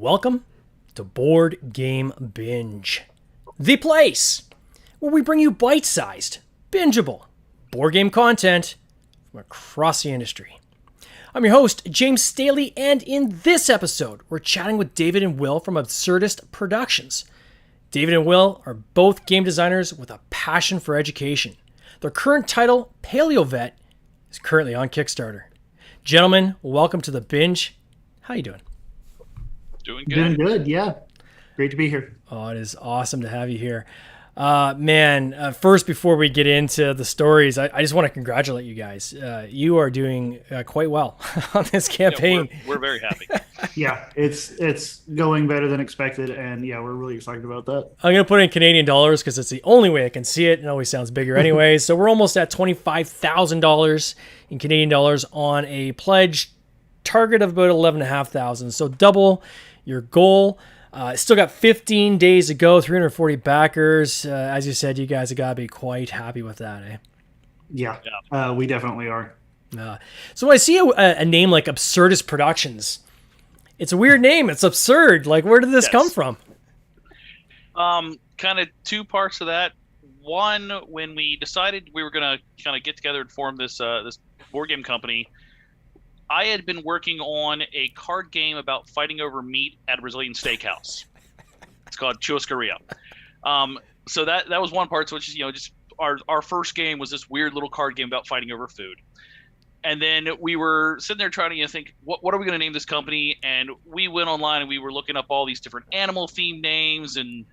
Welcome to Board Game Binge, the place where we bring you bite-sized, bingeable board game content from across the industry. I'm your host, James Staley, and in this episode, we're chatting with David and Will from Absurdist Productions. David and Will are both game designers with a passion for education. Their current title, Paleo Vet, is currently on Kickstarter. Gentlemen, welcome to the binge. How you doing? Doing good. Doing good, yeah. Great to be here. Oh, it is awesome to have you here. First, before we get into the stories, I just want to congratulate you guys. You are doing quite well on this campaign. Yeah, we're very happy. Yeah, it's going better than expected, and yeah, we're really excited about that. I'm going to put it in Canadian dollars because it's the only way I can see it. It always sounds bigger anyway. So we're almost at $25,000 in Canadian dollars on a pledge target of about $11,500. So double your goal. Still got 15 days to go, 340 backers. As you said, you guys have got to be quite happy with that, eh? Yeah, we definitely are. So when I see a name like Absurdist Productions, it's a weird name. It's absurd. Like, where did this come from? Kind of two parts of that. One, when we decided we were going to kind of get together and form this board game company, I had been working on a card game about fighting over meat at a Brazilian steakhouse. It's called Churrascaria. So that was one part, which is, just our first game was this weird little card game about fighting over food. And then we were sitting there trying to think, what are we going to name this company? And we went online and we were looking up all these different animal-themed names. And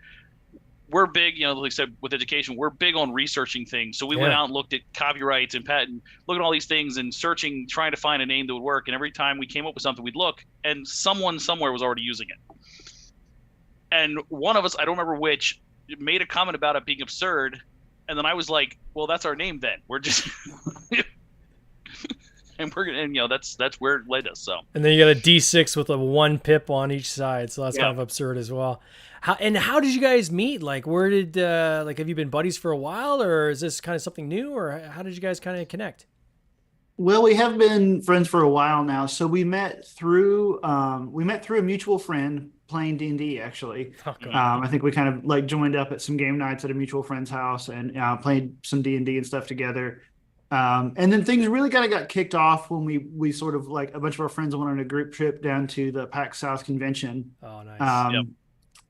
we're big, like I said, with education, we're big on researching things. So we went out and looked at copyrights and patent, looked at all these things and searching, trying to find a name that would work. And every time we came up with something, we'd look, and someone somewhere was already using it. And one of us, I don't remember which, made a comment about it being absurd. And then I was like, well, that's our name then. We're just... that's where it led us. So, and then you got a D6 with a 1 pip on each side, so that's kind of absurd as well. How did you guys meet? Like, where did have you been buddies for a while, or is this kind of something new, or how did you guys kind of connect? Well, we have been friends for a while now. So we met through a mutual friend playing D&D. Actually, I think we kind of joined up at some game nights at a mutual friend's house and played some D&D and stuff together. And then things really kind of got kicked off when we sort of a bunch of our friends went on a group trip down to the PAX South convention. Oh, nice.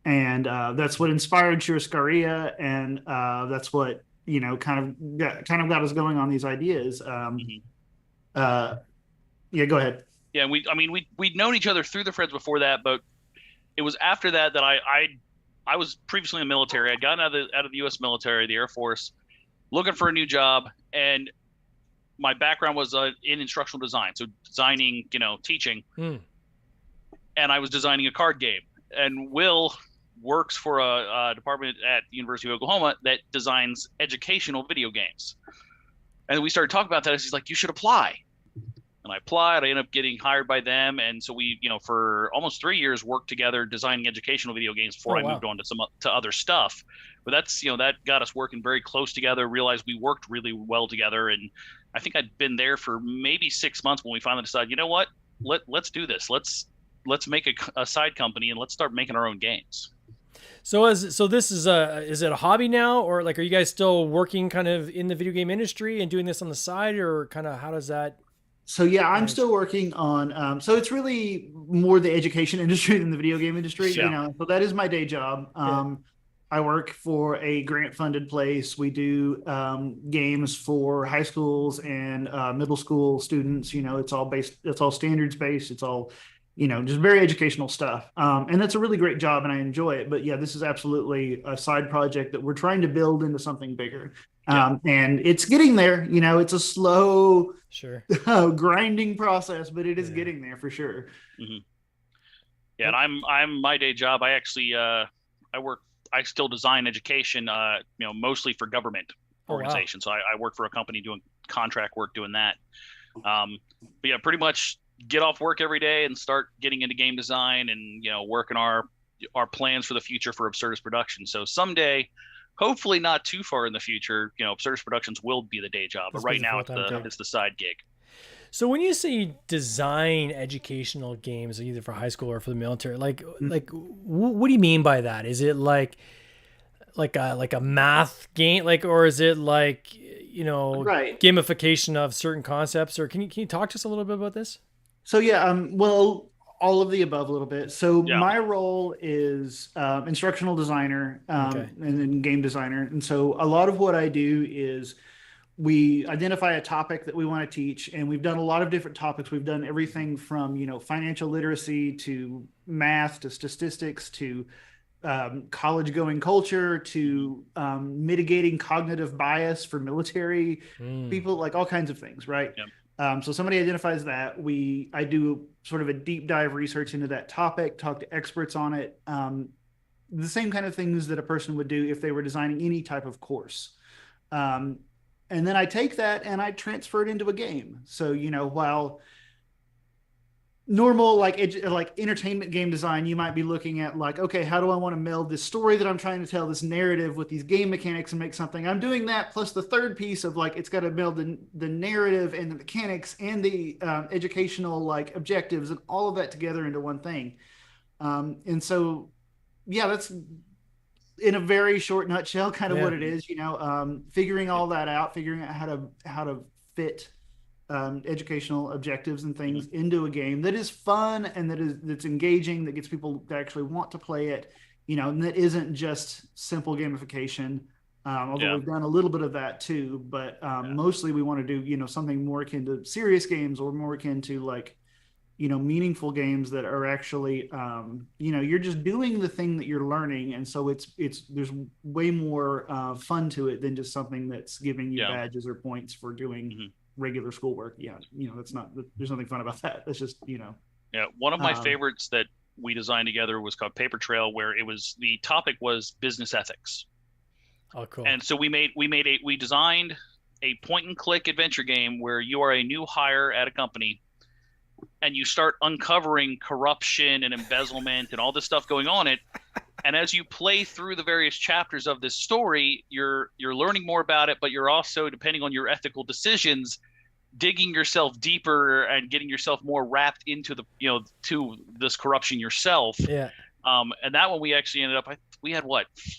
And that's what inspired Churrascaria, and that's what kind of got us going on these ideas. Yeah, go ahead. Yeah, we'd known each other through the friends before that, but it was after that I was previously in the military. I'd gotten out of the U.S. military, the Air Force, looking for a new job, and my background was in instructional design, so designing, teaching. And I was designing a card game. And Will works for a department at the University of Oklahoma that designs educational video games. And we started talking about that. He's like, you should apply. And I applied. I ended up getting hired by them. And so we, for almost 3 years, worked together designing educational video games before I moved on to other stuff. But that's, that got us working very close together, realized we worked really well together. And I think I'd been there for maybe 6 months when we finally decided, you know what, let's do this. Let's make a side company and let's start making our own games. So this is it a hobby now, or are you guys still working kind of in the video game industry and doing this on the side, or kind of how does that? So yeah, I'm still working on. So it's really more the education industry than the video game industry. Yeah. So that is my day job. I work for a grant-funded place. We do games for high schools and middle school students. It's all standards-based. It's all, just very educational stuff. And that's a really great job, and I enjoy it. But yeah, this is absolutely a side project that we're trying to build into something bigger. And it's getting there. It's a slow, grinding process, but it is getting there for sure. Mm-hmm. Yeah, and I'm my day job. I actually I still design education, mostly for government organizations. So I work for a company doing contract work, doing that. But yeah, pretty much get off work every day and start getting into game design and, working our plans for the future for Absurdist Productions. So someday, hopefully not too far in the future, Absurdist Productions will be the day job. But right now it's the side gig. So when you say you design educational games, either for high school or for the military, what do you mean by that? Is it like a math game, or is it Right. gamification of certain concepts? Or can you talk to us a little bit about this? So yeah, well, all of the above a little bit. So Yeah. my role is instructional designer, Okay. and then game designer. And so a lot of what I do is we identify a topic that we want to teach, and we've done a lot of different topics. We've done everything from financial literacy to math to statistics to college going culture to mitigating cognitive bias for military people, like all kinds of things, right? Yep. So somebody identifies that. I do sort of a deep dive research into that topic, talk to experts on it. The same kind of things that a person would do if they were designing any type of course. And then I take that and I transfer it into a game. So, while normal like entertainment game design, you might be looking at like, okay, how do I want to meld this story that I'm trying to tell, this narrative, with these game mechanics and make something? I'm doing that plus the third piece of like, it's got to meld the narrative and the mechanics and the educational like objectives and all of that together into one thing. And so yeah, that's in a very short nutshell kind of what it is. Figuring all that out, figuring out how to fit educational objectives and things into a game that is fun and that's engaging, that gets people to actually want to play it, and that isn't just simple gamification. Although we've done a little bit of that too, but mostly we want to do, something more akin to serious games, or more akin to like, meaningful games that are actually, you're just doing the thing that you're learning. And so there's way more fun to it than just something that's giving you badges or points for doing regular schoolwork. There's nothing fun about that. That's just, one of my favorites that we designed together was called Paper Trail, where the topic was business ethics. Oh, cool. And so we designed a point and click adventure game where you are a new hire at a company and you start uncovering corruption and embezzlement and all this stuff going on it. And as you play through the various chapters of this story, you're learning more about it, but you're also, depending on your ethical decisions, digging yourself deeper and getting yourself more wrapped into to this corruption yourself. Yeah. And that one we actually ended up, we had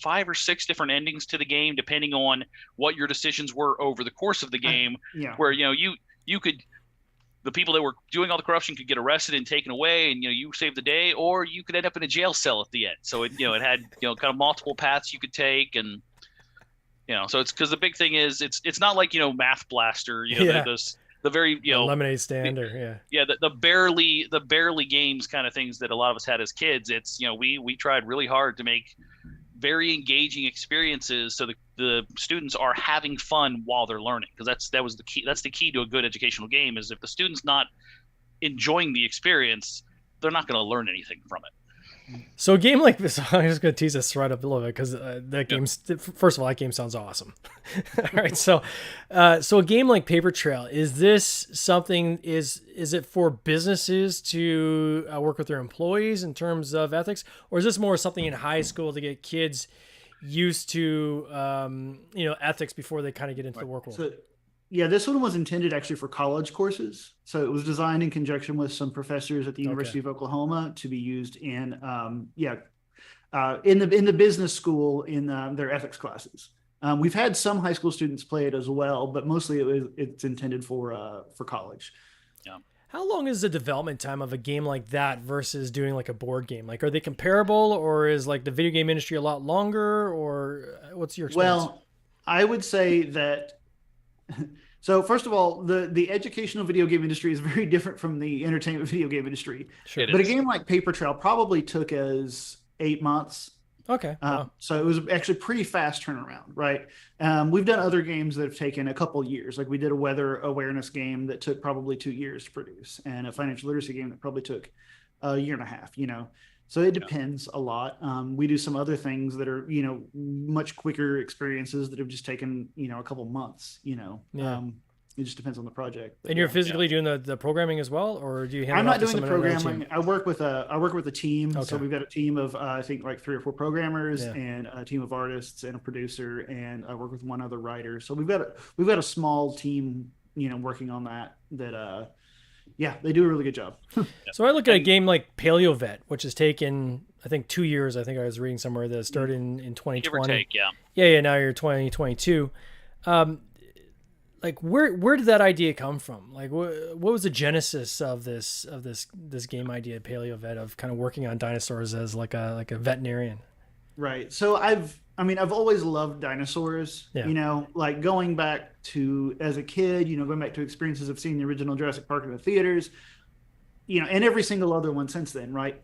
5 or 6 different endings to the game, depending on what your decisions were over the course of the game. Where you could, the people that were doing all the corruption could get arrested and taken away, and you saved the day, or you could end up in a jail cell at the end. So it had kind of multiple paths you could take, and so it's because the big thing is it's not like Math Blaster, the very lemonade stand the barely games kind of things that a lot of us had as kids. It's we tried really hard to make very engaging experiences so the students are having fun while they're learning, because that's the key to a good educational game. Is if the student's not enjoying the experience, they're not going to learn anything from it. So a game like this, I'm just going to tease this right up a little bit, because that game's, first of all, that game sounds awesome. All right, so a game like Paper Trail, is this something? Is it for businesses to work with their employees in terms of ethics, or is this more something in high school to get kids used to ethics before they kind of get into the work world? So, yeah, this one was intended actually for college courses. So it was designed in conjunction with some professors at the University of Oklahoma to be used in the business school in their ethics classes. We've had some high school students play it as well, but mostly it's intended for college. Yeah. How long is the development time of a game like that versus doing like a board game? Like, are they comparable, or is like the video game industry a lot longer, or what's your experience? Well, I would say that. So first of all, the educational video game industry is very different from the entertainment video game industry. Sure. But a game like Paper Trail probably took us 8 months. Okay. Wow. So it was actually pretty fast turnaround, right? We've done other games that have taken a couple years. Like we did a weather awareness game that took probably 2 years to produce, and a financial literacy game that probably took a year and a half, So it depends a lot. We do some other things that are, much quicker experiences that have just taken, a couple months, It just depends on the project. And you're physically doing the programming as well, or do you hand I'm it off not to doing the someone on another programming. team? I work with a team. Okay. So we've got a team of I think like 3 or 4 programmers and a team of artists and a producer, and I work with one other writer. So we've got a small team working on that. Yeah, they do a really good job. So I look at a game like Paleo Vet, which has taken, I think, 2 years. I think I was reading somewhere that started in 2020. Give or take, yeah. Yeah. Now you're 2022. Like where did that idea come from? Like what was the genesis of this game idea, Paleo Vet, of kind of working on dinosaurs as like a veterinarian? Right. So I've always loved dinosaurs, Yeah. like going back to as a kid, going back to experiences of seeing the original Jurassic Park in the theaters, and every single other one since then. Right.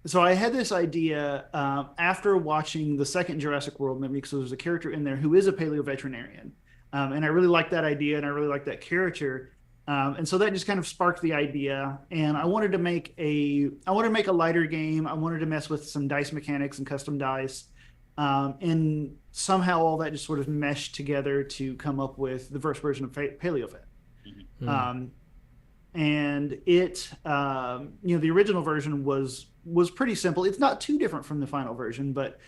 So I had this idea after watching the second Jurassic World movie, because there's a character in there who is a paleo veterinarian. And I really liked that idea, and I really liked that character. And so that just kind of sparked the idea. And I wanted to make a lighter game. I wanted to mess with some dice mechanics and custom dice. And somehow all that just sort of meshed together to come up with the first version of Paleo Vet. Mm-hmm. And it, the original version was pretty simple. It's not too different from the final version, but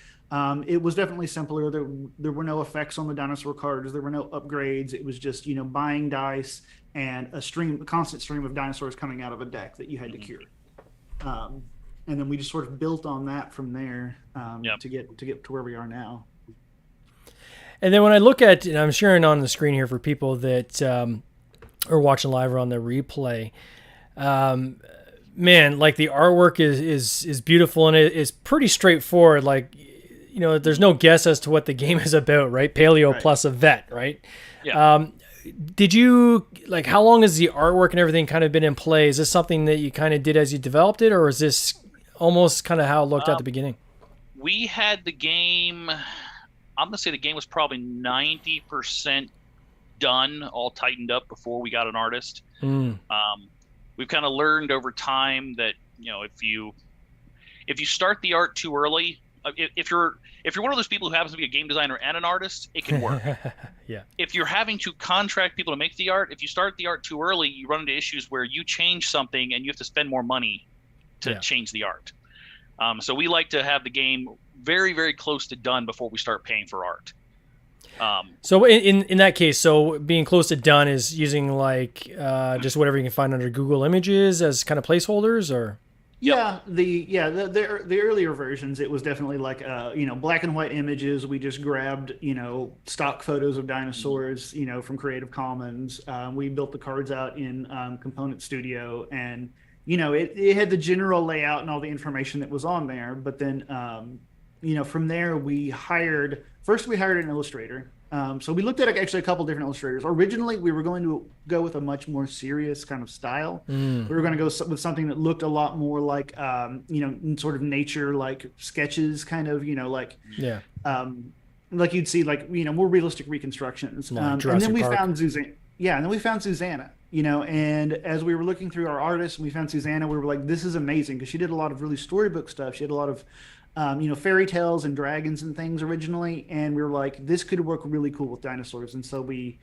it was definitely simpler. There were no effects on the dinosaur cards. There were no upgrades. It was just, buying dice and a constant stream of dinosaurs coming out of a deck that you had to cure. And then we just sort of built on that from there to get to where we are now. And then when I look at, and I'm sharing on the screen here for people that are watching live or on the replay, man, like the artwork is beautiful, and it is pretty straightforward. Like, there's no guess as to what the game is about, right? Paleo plus a vet, right? Yeah. Did you, like, how long has the artwork and everything kind of been in play? Is this something that you kind of did as you developed it, or is this almost kind of how it looked at the beginning? We had the game, I'm going to say the game was probably 90% done, all tightened up before we got an artist. We've kind of learned over time that, if you start the art too early, if you're one of those people who happens to be a game designer and an artist, it can work. Yeah. If you're having to contract people to make the art, if you start the art too early, you run into issues where you change something and you have to spend more money to change the art. So we like to have the game very, very close to done before we start paying for art. So in that case, so being close to done is using like just whatever you can find under Google Images as kind of placeholders, or? Yeah, the earlier versions, it was definitely like black and white images. We just grabbed stock photos of dinosaurs from Creative Commons. We built the cards out in Component Studio, and it had the general layout and all the information that was on there. But then from there we hired an illustrator. So we looked at actually a couple different illustrators. Originally, we were going to go with a much more serious kind of style. We were going to go with something that looked a lot more like, sort of nature, like sketches, kind of, like you'd see, like, more realistic reconstructions. And then we found Susanna. Yeah, and then we found Susanna. And as we were looking through our artists, and we found Susanna, we were like, this is amazing, because she did a lot of really storybook stuff. She had a lot of fairy tales and dragons and things originally, and we were like, this could work really cool with dinosaurs. And so we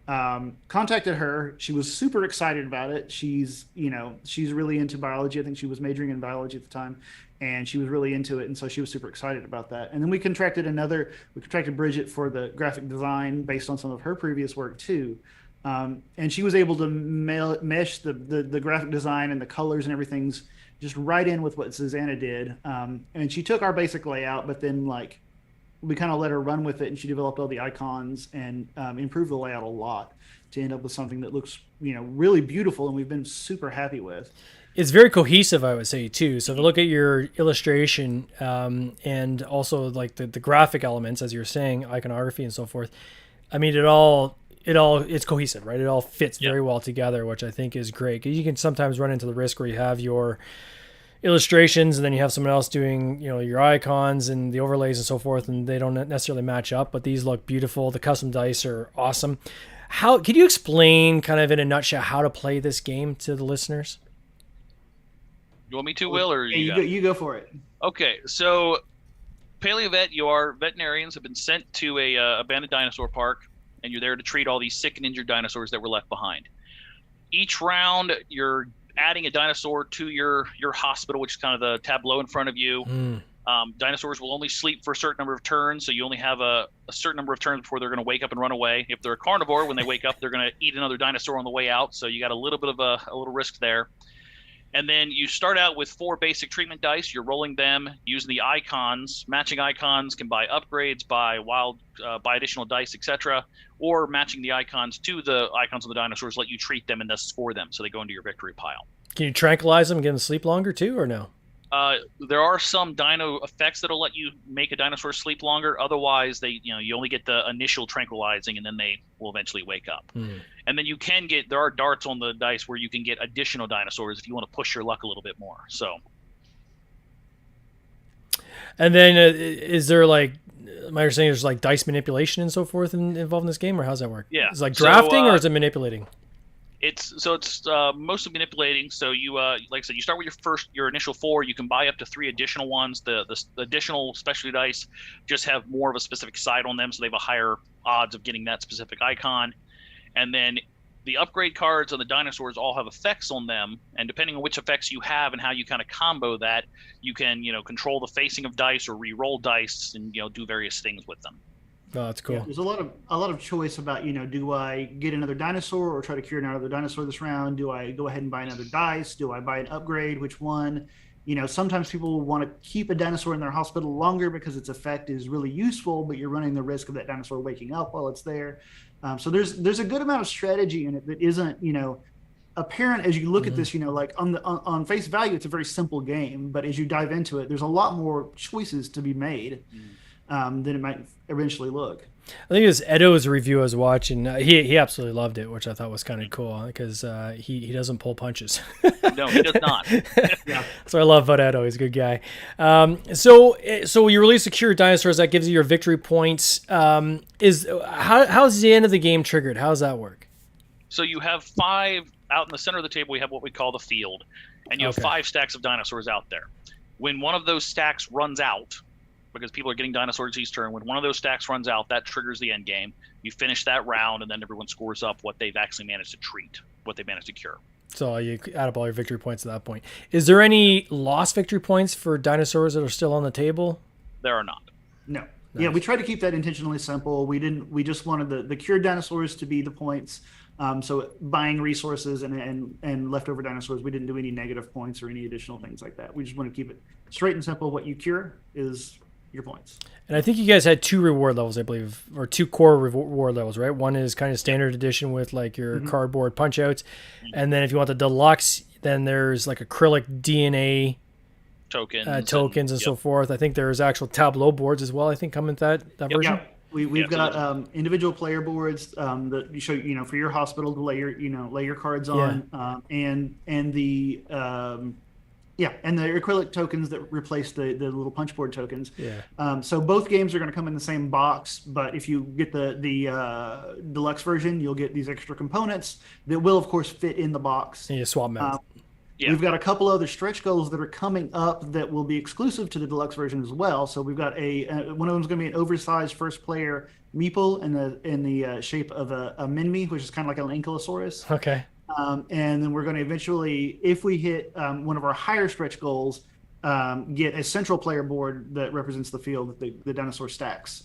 contacted her. She was super excited about it. She's really into biology. I think she was majoring in biology at the time, and she was really into it, and so she was super excited about that. And then we contracted Bridget for the graphic design based on some of her previous work too. And she was able to mesh the graphic design and the colors and everything's just right in with what Susanna did. And she took our basic layout, but then we kind of let her run with it, and she developed all the icons and improved the layout a lot to end up with something that looks, really beautiful, and we've been super happy with. It's very cohesive, I would say, too. So if you look at your illustration and also like the graphic elements, as you're saying, iconography and so forth, I mean, it's cohesive, right? It all fits very well together, which I think is great. You can sometimes run into the risk where you have your illustrations and then you have someone else doing, your icons and the overlays and so forth, and they don't necessarily match up, but these look beautiful. The custom dice are awesome. How could you explain kind of in a nutshell how to play this game to the listeners? You want me to, Will, or you go for it? Okay, so Paleo Vet, your veterinarians have been sent to a abandoned dinosaur park, and you're there to treat all these sick and injured dinosaurs that were left behind. Each round, you're adding a dinosaur to your hospital, which is kind of the tableau in front of you. Dinosaurs will only sleep for a certain number of turns, so you only have a certain number of turns before they're going to wake up and run away. If they're a carnivore, when they wake up, they're going to eat another dinosaur on the way out, so you got a little bit of a little risk there. And then you start out with 4 basic treatment dice. You're rolling them using the icons. Matching icons can buy upgrades, buy additional dice, etc. Or matching the icons to the icons of the dinosaurs let you treat them and thus score them, so they go into your victory pile. Can you tranquilize them, get them to sleep longer too, or no? There are some dino effects that'll let you make a dinosaur sleep longer. Otherwise, you only get the initial tranquilizing, and then they will eventually wake up. And then there are darts on the dice where you can get additional dinosaurs if you want to push your luck a little bit more. So, and then is there my understanding there's dice manipulation and so forth involved in this game, or how's that work? Yeah, it's drafting, or is it manipulating? It's mostly manipulating. So you like I said, you start with your initial 4. You can buy up to 3 additional ones. The additional specialty dice just have more of a specific side on them, so they have a higher odds of getting that specific icon. And then the upgrade cards on the dinosaurs all have effects on them, and depending on which effects you have and how you kind of combo that, you can control the facing of dice or re-roll dice and do various things with them. Oh, that's cool. Yeah, there's a lot of choice about, do I get another dinosaur or try to cure another dinosaur this round? Do I go ahead and buy another dice? Do I buy an upgrade? Which one? Sometimes people want to keep a dinosaur in their hospital longer because its effect is really useful, but you're running the risk of that dinosaur waking up while it's there. So there's a good amount of strategy in it that isn't, apparent as you look at this, on face value, it's a very simple game, but as you dive into it, there's a lot more choices to be made. Than it might eventually look. I think it was Edo's review I was watching. He absolutely loved it, which I thought was kind of cool because he doesn't pull punches. No, he does not. Yeah. So I love about Edo. He's a good guy. So you release the Cure Dinosaurs. That gives you your victory points. How's the end of the game triggered? How does that work? So you have 5 out in the center of the table. We have what we call the field, and you have 5 stacks of dinosaurs out there. When one of those stacks runs out, because people are getting dinosaurs each turn, when one of those stacks runs out, that triggers the end game. You finish that round, and then everyone scores up what they've actually managed to treat, what they managed to cure. So you add up all your victory points at that point. Is there any lost victory points for dinosaurs that are still on the table? There are not. No. Nice. Yeah, we tried to keep that intentionally simple. We just wanted the cured dinosaurs to be the points. So buying resources and leftover dinosaurs, we didn't do any negative points or any additional things like that. We just want to keep it straight and simple. What you cure is your points. And I think you guys had 2 reward levels, I believe, or 2 core reward levels, right? One is kind of standard edition with your cardboard punch outs. And then if you want the deluxe, then there's acrylic DNA tokens and so forth. I think there's actual tableau boards as well, I think, come in that version. Yeah. We've got individual player boards that you show for your hospital to lay your cards on, and the and the acrylic tokens that replace the little punch board tokens. Yeah. So both games are going to come in the same box, but if you get the deluxe version, you'll get these extra components that will, of course, fit in the box. And you swap them out. Yeah. We've got a couple other stretch goals that are coming up that will be exclusive to the deluxe version as well. So we've got one of them is going to be an oversized first player meeple in the shape of a Minmi, which is kind of like an Ankylosaurus. Okay. And then we're going to eventually, if we hit one of our higher stretch goals, get a central player board that represents the field that the dinosaur stacks,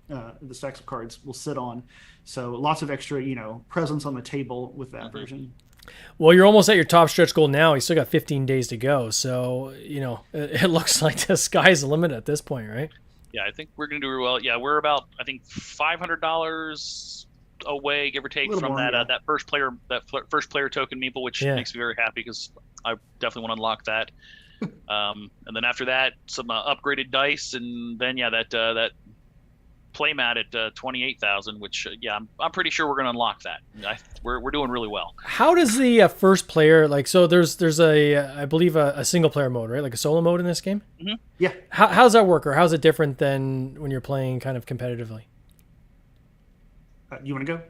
the stacks of cards will sit on. So lots of extra, presence on the table with that version. Well, you're almost at your top stretch goal now. You still got 15 days to go. So, it looks like the sky's the limit at this point, right? Yeah, I think we're going to do really well. Yeah, we're about, I think, $500 away, give or take, from that first player token meeple, which makes me very happy because I definitely want to unlock that. And then after that, some upgraded dice, and then that playmat at 28,000, which I'm pretty sure we're going to unlock that. We're doing really well. How does the first player so there's I believe a single player mode, right? Like a solo mode in this game? Mm-hmm. Yeah. How's that work, or how's it different than when you're playing kind of competitively? You want to go?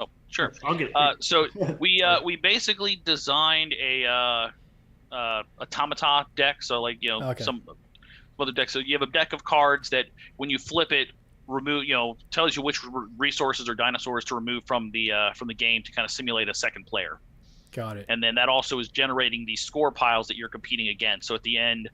Oh, sure. I'll get it. So we basically designed a automata deck. So some other decks. So you have a deck of cards that when you flip it, tells you which resources or dinosaurs to remove from the game to kind of simulate a second player. Got it. And then that also is generating these score piles that you're competing against. So at the end,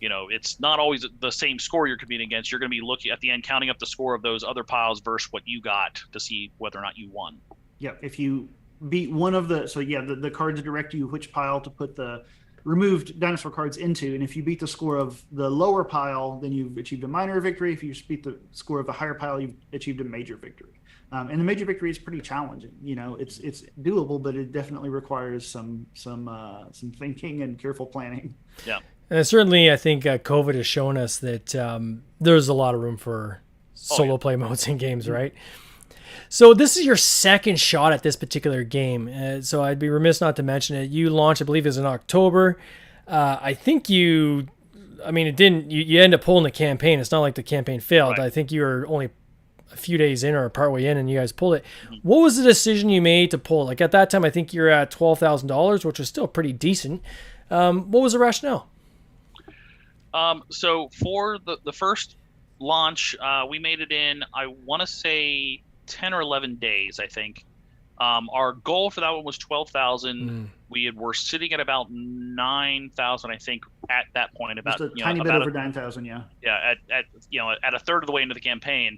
It's not always the same score you're competing against. You're going to be looking at the end, counting up the score of those other piles versus what you got to see whether or not you won. Yeah, if you beat one of the cards direct you which pile to put the removed dinosaur cards into, and if you beat the score of the lower pile, then you've achieved a minor victory. If you beat the score of the higher pile, you've achieved a major victory. And the major victory is pretty challenging. It's doable, but it definitely requires some thinking and careful planning. Yeah. And certainly, I think COVID has shown us that there's a lot of room for solo play modes in games, right? So this is your second shot at this particular game. So I'd be remiss not to mention it. You launched, I believe, is in October. I think you end up pulling the campaign. It's not like the campaign failed. Right. I think you were only a few days in or partway in and you guys pulled it. Mm-hmm. What was the decision you made to pull? Like at that time, I think you're at $12,000, which was still pretty decent. What was the rationale? So for the first launch, we made it in, I want to say 10 or 11 days, I think. Our goal for that one was 12,000. We were sitting at about 9,000, I think, at that point. About just a tiny bit over 9,000, yeah. Yeah, at a third of the way into the campaign.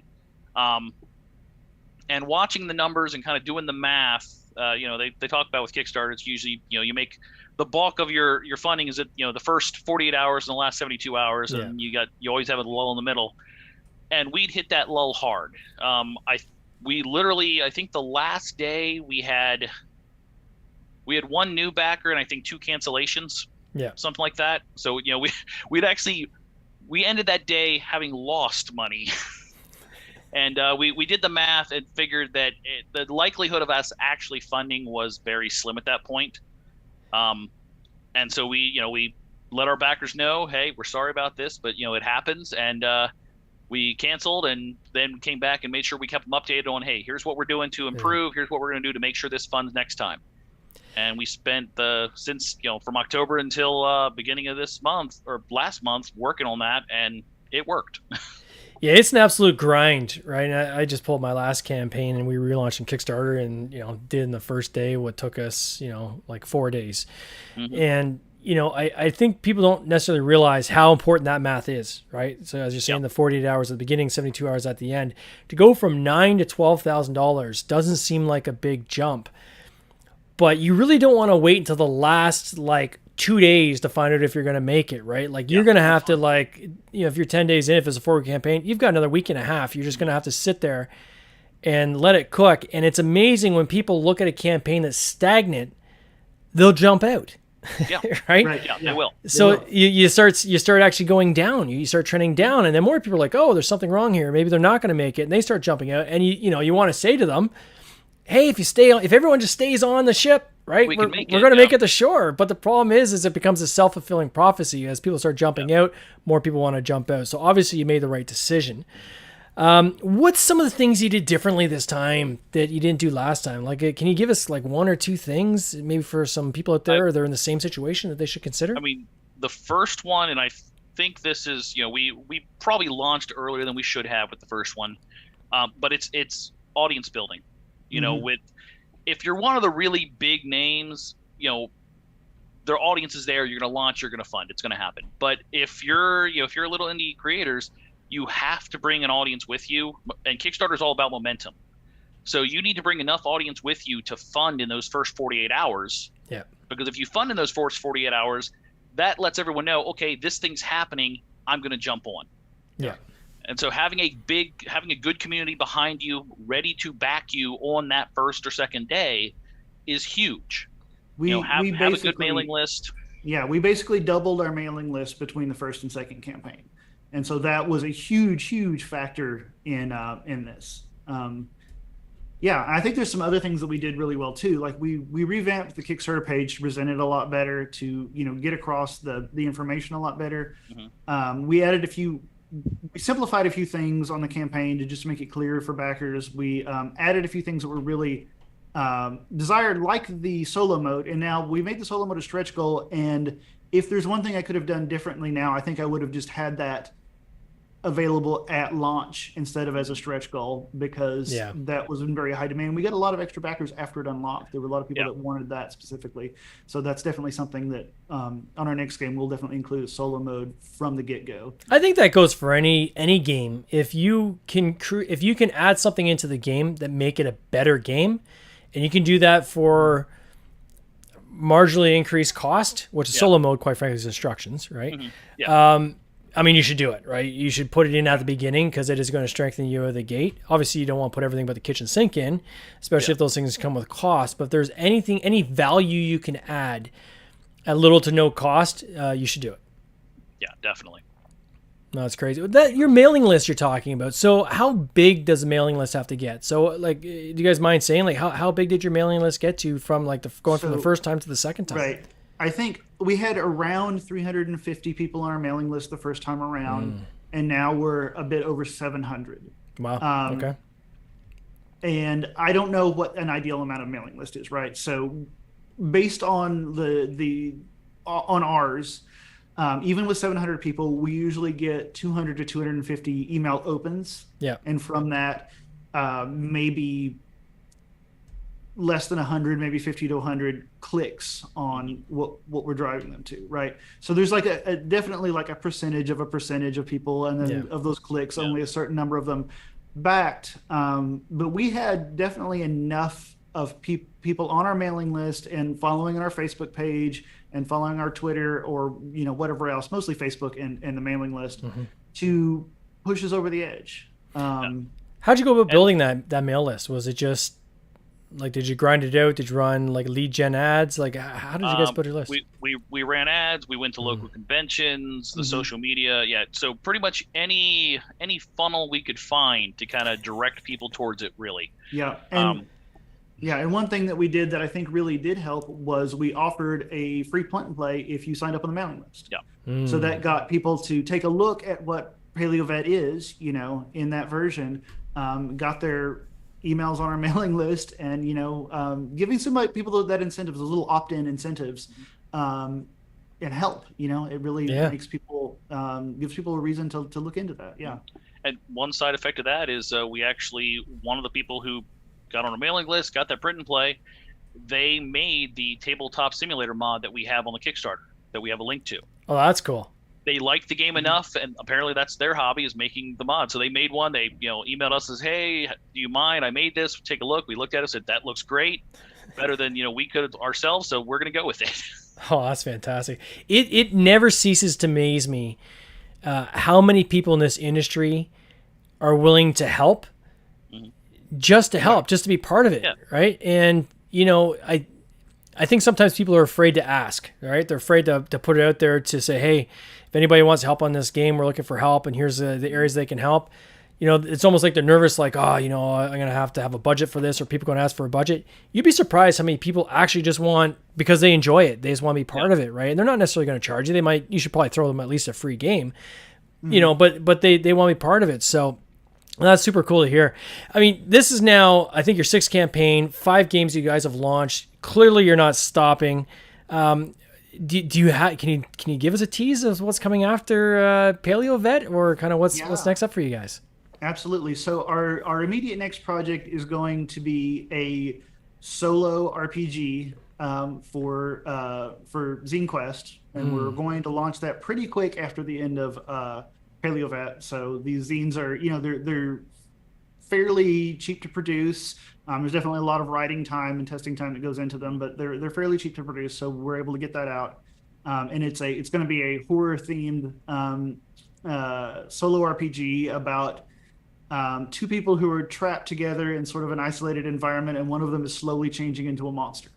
And watching the numbers and kind of doing the math, they talk about with Kickstarter, it's usually, you make the bulk of your funding is at, the first 48 hours and the last 72 hours, and you always have a lull in the middle. And we'd hit that lull hard. We literally, I think the last day we had one new backer and I think 2 cancellations, something like that. So, we ended that day having lost money. And we did the math and figured that the likelihood of us actually funding was very slim at that point. And so we let our backers know, hey, we're sorry about this, but it happens. And we canceled and then came back and made sure we kept them updated on, hey, here's what we're doing to improve. Here's what we're going to do to make sure this funds next time. And we spent from October until beginning of this month or last month working on that, and it worked. Yeah, it's an absolute grind, right? And I just pulled my last campaign and we relaunched on Kickstarter and, did in the first day what took us, like 4 days. Mm-hmm. And, I think people don't necessarily realize how important that math is, right? So as you're saying, the 48 hours at the beginning, 72 hours at the end, to go from $9,000 to $12,000 doesn't seem like a big jump. But you really don't want to wait until the last, 2 days to find out if you're going to make it, right? You're going to have to if you're 10 days in, if it's a 4-week campaign, you've got another week and a half. You're just going to have to sit there and let it cook. And it's amazing when people look at a campaign that's stagnant, they'll jump out. Yeah. Right? Yeah, they will. So you start actually going down. You start trending down, and then more people are like, oh, there's something wrong here. Maybe they're not going to make it, and they start jumping out. And you want to say to them, hey, if everyone just stays on the ship, right, we're going to make it to shore. But the problem is it becomes a self-fulfilling prophecy. As people start jumping out, more people want to jump out. So obviously you made the right decision. What's some of the things you did differently this time that you didn't do last time? Can you give us one or two things, maybe for some people out there they're in the same situation, that they should consider? I mean, the first one, and I think this is, we probably launched earlier than we should have with the first one, but it's audience building. If you're one of the really big names, their audience is there, you're going to launch, you're going to fund, it's going to happen. But if you're a little indie creators, you have to bring an audience with you, and Kickstarter is all about momentum. So you need to bring enough audience with you to fund in those first 48 hours. Yeah. Because if you fund in those first 48 hours, that lets everyone know, okay, this thing's happening, I'm going to jump on. Yeah. And so having a good community behind you, ready to back you on that first or second day, is huge. Have a good mailing list. Yeah, we basically doubled our mailing list between the first and second campaign, and so that was a huge factor in this. I think there's some other things that we did really well too. Like we revamped the Kickstarter page, presented a lot better to get across the information a lot better. Mm-hmm. We simplified a few things on the campaign to just make it clearer for backers. We added a few things that were really desired, like the solo mode. And now we made the solo mode a stretch goal. And if there's one thing I could have done differently now, I think I would have just had that available at launch instead of as a stretch goal, because Yeah. that was in very high demand. We got a lot of extra backers after it unlocked. There were a lot of people that wanted that specifically. So that's definitely something that on our next game, we'll definitely include a solo mode from the get-go. I think that goes for any game. If you can add something into the game that make it a better game, and you can do that for marginally increased cost, which is solo mode, quite frankly, is instructions, right? Mm-hmm. Yeah. I mean, you should do it, right? You should put it in at the beginning because it is going to strengthen you at the gate. Obviously, you don't want to put everything but the kitchen sink in, especially if those things come with cost. But if there's any value you can add at little to no cost, you should do it. Yeah, definitely. No, that's crazy. Your mailing list you're talking about. So how big does the mailing list have to get? So like, do you guys mind saying like how big did your mailing list get to from like from the first time to the second time? Right. I think we had around 350 people on our mailing list the first time around, and now we're a bit over 700. Wow. Okay. And I don't know what an ideal amount of mailing list is, right? So based on on ours, even with 700 people, we usually get 200 to 250 email opens. Yeah. And from that, maybe less than 100, maybe 50 to 100 clicks on what we're driving them to, right? So there's like a definitely like a percentage of people, and then of those clicks, only a certain number of them backed. But we had definitely enough of people on our mailing list and following our Facebook page and following our Twitter or whatever else, mostly Facebook and the mailing list, to push us over the edge. How'd you go about building that mail list? Was it just like, did you grind it out? Did you run like lead gen ads? Like, how did you guys build your list? We ran ads. We went to local conventions, the social media. Yeah. So pretty much any funnel we could find to kind of direct people towards it, really. Yeah. And one thing that we did that I think really did help was we offered a free punt and play if you signed up on the mailing list. Yeah. So that got people to take a look at what Paleo Vet is, in that version, got their emails on our mailing list, and giving some people that incentives, those little opt-in incentives, and help. It really makes people gives people a reason to look into that. Yeah. And one side effect of that is we actually, one of the people who got on our mailing list, got that print and play, they made the tabletop simulator mod that we have on the Kickstarter that we have a link to. Oh, that's cool. They liked the game enough, and apparently that's their hobby, is making the mod. So they made one. They emailed us, says, "Hey, do you mind? I made this. Take a look." We looked at it, said, "That looks great, better than we could ourselves." So we're gonna go with it. Oh, that's fantastic. It never ceases to amaze me how many people in this industry are willing to help, just to help, just to be part of it, right? And I think sometimes people are afraid to ask, right? They're afraid to put it out there to say, hey, if anybody wants help on this game, we're looking for help, and here's the areas they can help. It's almost like they're nervous, like, I'm going to have a budget for this, or people going to ask for a budget. You'd be surprised how many people actually just want, because they enjoy it, they just want to be part of it, right? And they're not necessarily going to charge you. You should probably throw them at least a free game, but they want to be part of it. So that's super cool to hear. I mean, this is now, I think, your 6th campaign, 5 games you guys have launched. Clearly, you're not stopping. Do you have? Can you give us a tease of what's coming after Paleo Vet, or kind of what's next up for you guys? Absolutely. So our immediate next project is going to be a solo RPG for Zine Quest, and we're going to launch that pretty quick after the end of Paleo Vet. So these zines are, they're fairly cheap to produce. There's definitely a lot of writing time and testing time that goes into them, but they're fairly cheap to produce, so we're able to get that out. And it's going to be a horror themed solo RPG about 2 people who are trapped together in sort of an isolated environment, and one of them is slowly changing into a monster.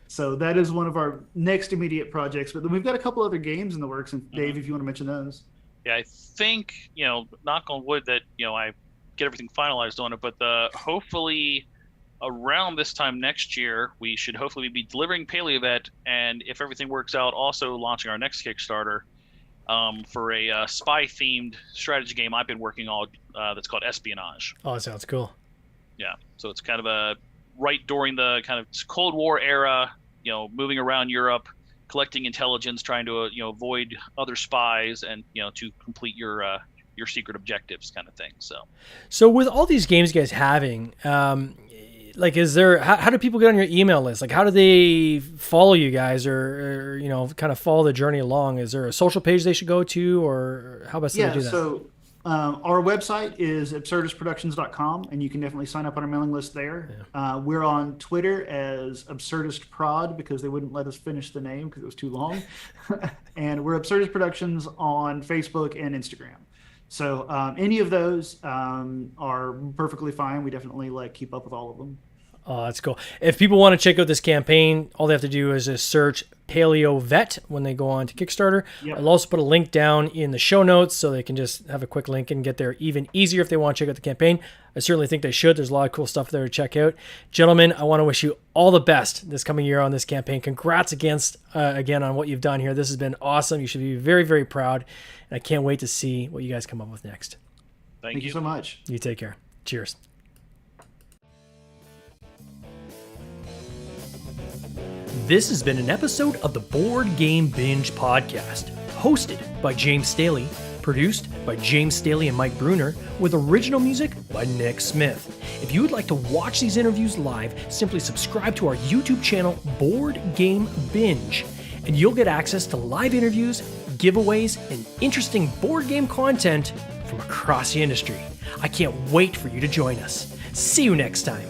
So that is one of our next immediate projects. But then we've got a couple other games in the works, and Dave, if you want to mention those. Yeah, I think, knock on wood that, I get everything finalized on it, but hopefully around this time next year, we should hopefully be delivering Paleo Vet, and if everything works out, also launching our next Kickstarter for a spy-themed strategy game I've been working on that's called Espionage. Oh, that sounds cool. Yeah, so it's kind of right during the kind of Cold War era, moving around Europe, collecting intelligence, trying to avoid other spies, and to complete your secret objectives, kind of thing. So with all these games you guys having, like, is there, how do people get on your email list? Like, how do they follow you guys, or kind of follow the journey along? Is there a social page they should go to, or how best do they do that? So our website is absurdistproductions.com, and you can definitely sign up on our mailing list there. Yeah. We're on Twitter as Absurdist Prod because they wouldn't let us finish the name because it was too long. And we're Absurdist Productions on Facebook and Instagram. So any of those are perfectly fine. We definitely keep up with all of them. Oh, that's cool. If people want to check out this campaign, all they have to do is just search Paleo Vet when they go on to Kickstarter. Yep. I'll also put a link down in the show notes so they can just have a quick link and get there even easier if they want to check out the campaign. I certainly think they should. There's a lot of cool stuff there to check out. Gentlemen, I want to wish you all the best this coming year on this campaign. Congrats again on what you've done here. This has been awesome. You should be very, very proud. And I can't wait to see what you guys come up with next. Thank you so much. You take care. Cheers. This has been an episode of the Board Game Binge podcast, hosted by James Staley, produced by James Staley and Mike Bruner, with original music by Nick Smith. If you would like to watch these interviews live, simply subscribe to our YouTube channel, Board Game Binge, and you'll get access to live interviews, giveaways, and interesting board game content from across the industry. I can't wait for you to join us. See you next time.